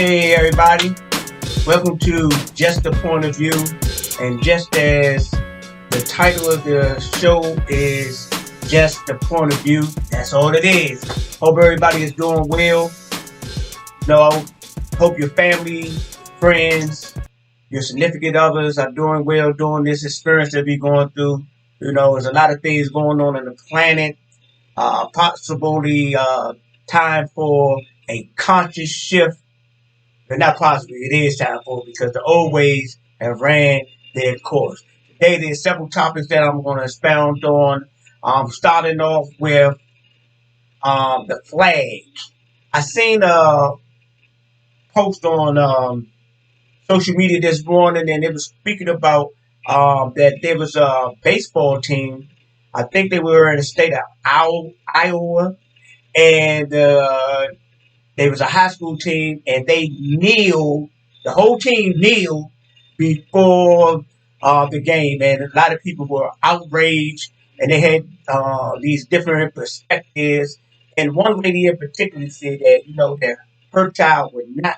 Hey everybody, welcome to Just the Point of View. And just as the title of the show is Just the Point of View, that's all it is. Hope everybody is doing well. Hope your family, friends, your significant others are doing well during this experience that we're going through. There's a lot of things going on in the planet. Possibly time for a conscious shift, but not possibly. It is time for it because the old ways have ran their course. Today, there's several topics that I'm going to expound on. Starting off with the flag. I seen a post on social media this morning, and it was speaking about that there was a baseball team. I think they were in the state of Iowa, and there was a high school team, and they kneeled. The whole team kneeled before the game, and a lot of people were outraged, and they had these different perspectives. And one lady in particular said that that her child would not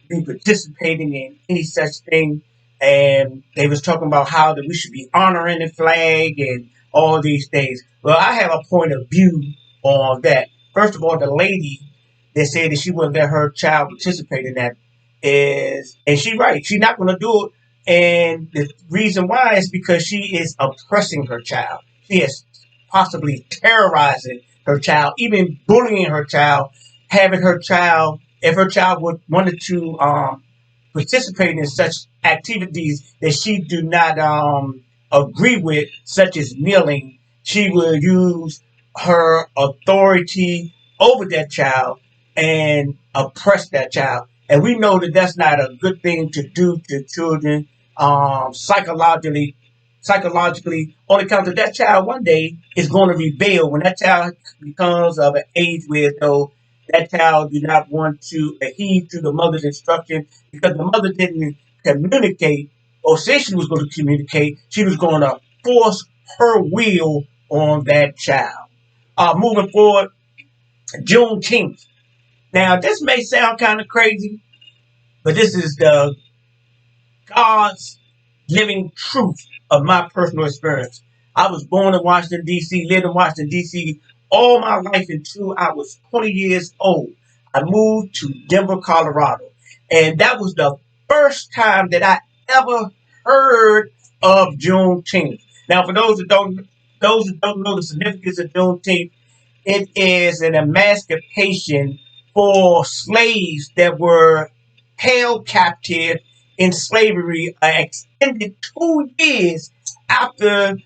be participating in any such thing, and they was talking about how that we should be honoring the flag and all these things. Well, I have a point of view on that. First of all, the lady that said that she wouldn't let her child participate in that and she's right. She's not going to do it, and the reason why is because she is oppressing her child. She is possibly terrorizing her child, even bullying her child, having her child. If her child wanted to participate in such activities that she do not agree with, such as kneeling, she will use her authority over that child and oppress that child. And we know that that's not a good thing to do to children psychologically, on account of that child one day is going to rebel when that child becomes of an age where though that child do not want to adhere to the mother's instruction because the mother didn't communicate or say she was going to communicate. She was going to force her will on that child. Moving forward, Juneteenth. Now, this may sound kind of crazy, but this is the God's living truth of my personal experience. I was born in Washington, D.C., lived in Washington, D.C. all my life until I was 20 years old. I moved to Denver, Colorado. And that was the first time that I ever heard of Juneteenth. Now, for those who don't know the significance of Juneteenth, it is an emancipation for slaves that were held captive in slavery, extended 2 years after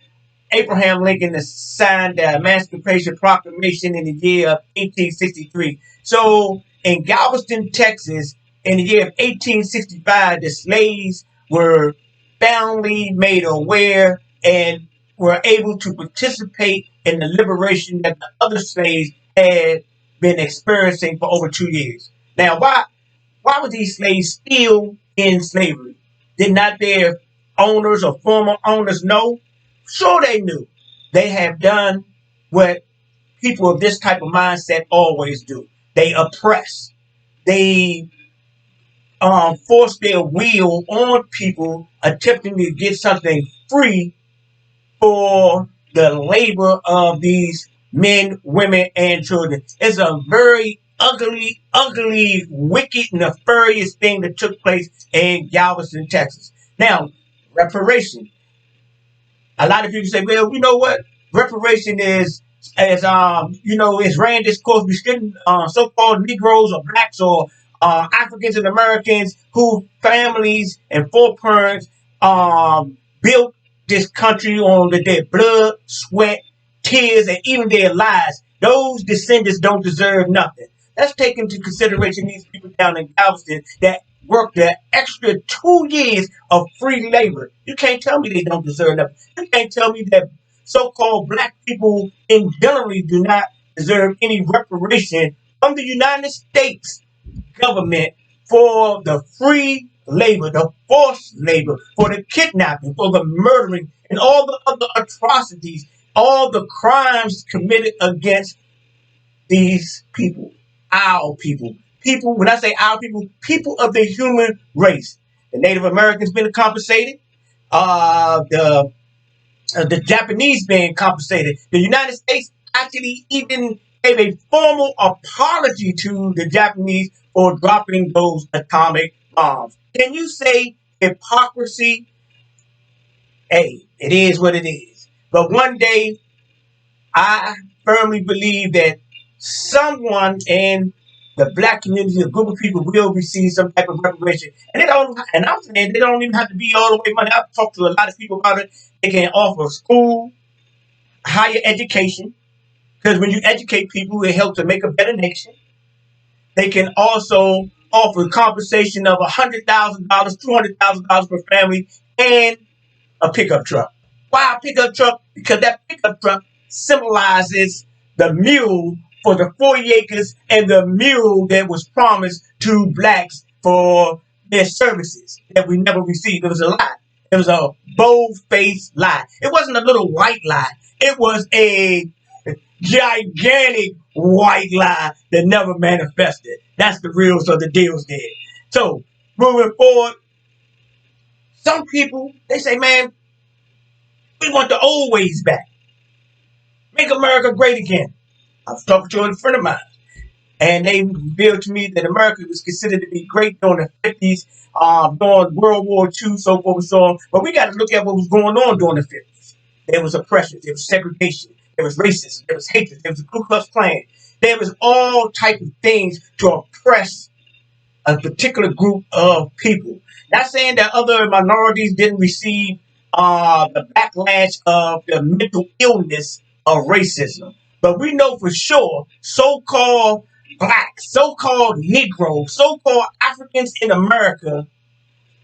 Abraham Lincoln signed the Emancipation Proclamation in the year of 1863. So in Galveston, Texas, in the year of 1865, the slaves were finally made aware and were able to participate in the liberation that the other slaves had been experiencing for over 2 years. Now, why were these slaves still in slavery? Did not their owners or former owners know? Sure, they knew. They have done what people of this type of mindset always do. They oppress. They force their will on people, attempting to get something free for the labor of these men, women, and children. It's a very ugly, ugly, wicked, nefarious thing that took place in Galveston, Texas. Now, reparation. A lot of people say, well, you know what? Reparation is as is ran this course. We shouldn't so-called Negroes or blacks or Africans and Americans who families and foreparents built this country on their blood, sweat, tears, and even their lives. Those descendants don't deserve nothing. Let's take into consideration these people down in Galveston that worked the extra 2 years of free labor. You can't tell me they don't deserve nothing. You can't tell me that so-called black people in generally do not deserve any reparation from the United States government for the free labor, the forced labor, for the kidnapping, for the murdering, and all the other atrocities, all the crimes committed against these people, our people, people, when I say our people, people of the human race. The Native Americans been compensated. The the Japanese being compensated. The United States actually even gave a formal apology to the Japanese for dropping those atomic bombs. Can you say hypocrisy? Hey, it is what it is. But one day, I firmly believe that someone in the black community, a group of people, will receive some type of reparation. And they don't, and I'm saying they don't even have to be all the way money. I've talked to a lot of people about it. They can offer school, higher education, because when you educate people, it helps to make a better nation. They can also offer compensation of $100,000, $200,000 per family, and a pickup truck. Why a pickup truck? Because that pickup truck symbolizes the mule for the 40 acres and the mule that was promised to blacks for their services that we never received. It was a lie. It was a bold-faced lie. It wasn't a little white lie. It was a gigantic white lie that never manifested. That's the reals of the deals there. So, moving forward, some people, they say, man, we want the old ways back. Make America great again. I was talking to a friend of mine, and they revealed to me that America was considered to be great during the 50s, during World War II, so forth and so on. But we got to look at what was going on during the 50s. There was oppression, there was segregation, there was racism, there was hatred, there was the Ku Klux Klan. There was all type of things to oppress a particular group of people. Not saying that other minorities didn't receive the backlash of the mental illness of racism, but we know for sure so-called blacks, so-called Negroes, so-called Africans in America,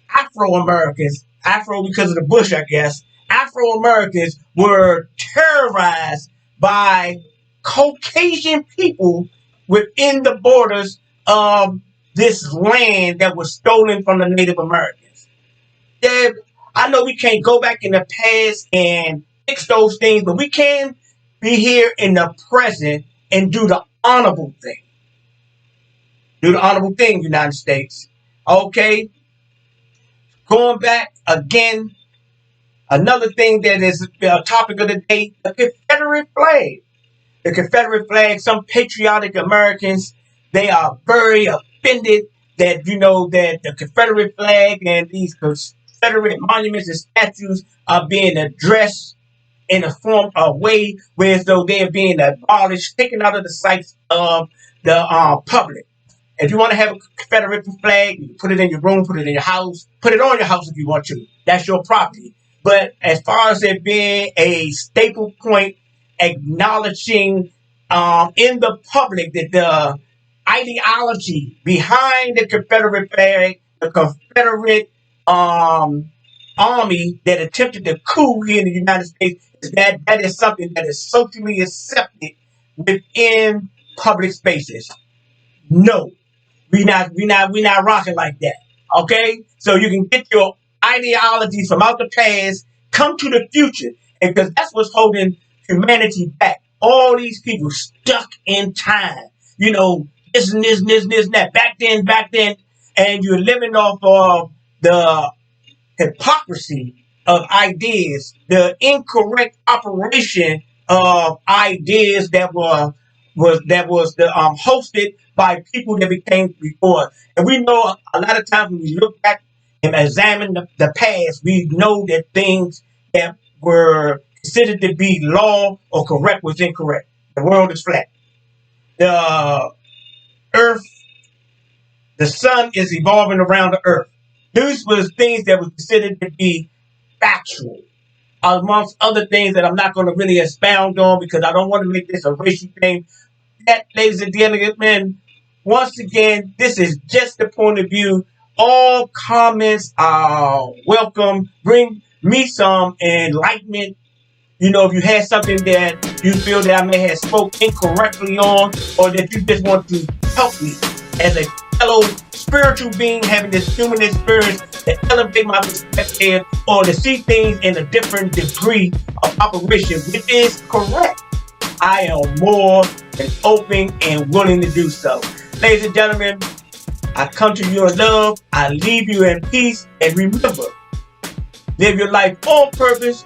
Afro-Americans, Afro because of the bush, I guess, Afro-Americans were terrorized by Caucasian people within the borders of this land that was stolen from the Native Americans. There, I know we can't go back in the past and fix those things, but we can be here in the present and do the honorable thing. Do the honorable thing, United States. Okay? Going back again, another thing that is a topic of the day, the Confederate flag. The Confederate flag, some patriotic Americans, they are very offended that, that the Confederate flag and these Confederate monuments and statues are being addressed in a form of way where as though they are being abolished, taken out of the sights of the public. If you want to have a Confederate flag, you put it in your room, put it in your house, put it on your house if you want to. That's your property. But as far as it being a staple point, acknowledging in the public that the ideology behind the Confederate flag, the Confederate army that attempted to coup here in the United States, is that is something that is socially accepted within public spaces. No, we not rocking like that. Okay, so you can get your ideologies from out the past, come to the future, and because that's what's holding humanity back. All these people stuck in time. This and this and this and this and that. Back then, and you're living off of the hypocrisy of ideas, the incorrect operation of ideas that was hosted by people that became before us. And we know a lot of times when we look back and examine the past, we know that things that were considered to be law or correct was incorrect. The world is flat. The earth, the sun is evolving around the earth. These was things that were considered to be factual, amongst other things that I'm not going to really expound on because I don't want to make this a racial thing. That, ladies and gentlemen, once again, this is just the point of view. All comments are welcome. Bring me some enlightenment. If you had something that you feel that I may have spoke incorrectly on, or that you just want to help me as a fellow spiritual being having this human experience to elevate my perspective or to see things in a different degree of operation, which is correct, I am more than open and willing to do so. Ladies and gentlemen, I come to you in love. I leave you in peace. And remember, live your life on purpose,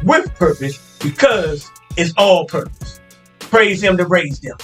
with purpose, because it's all purpose. Praise him to raise them.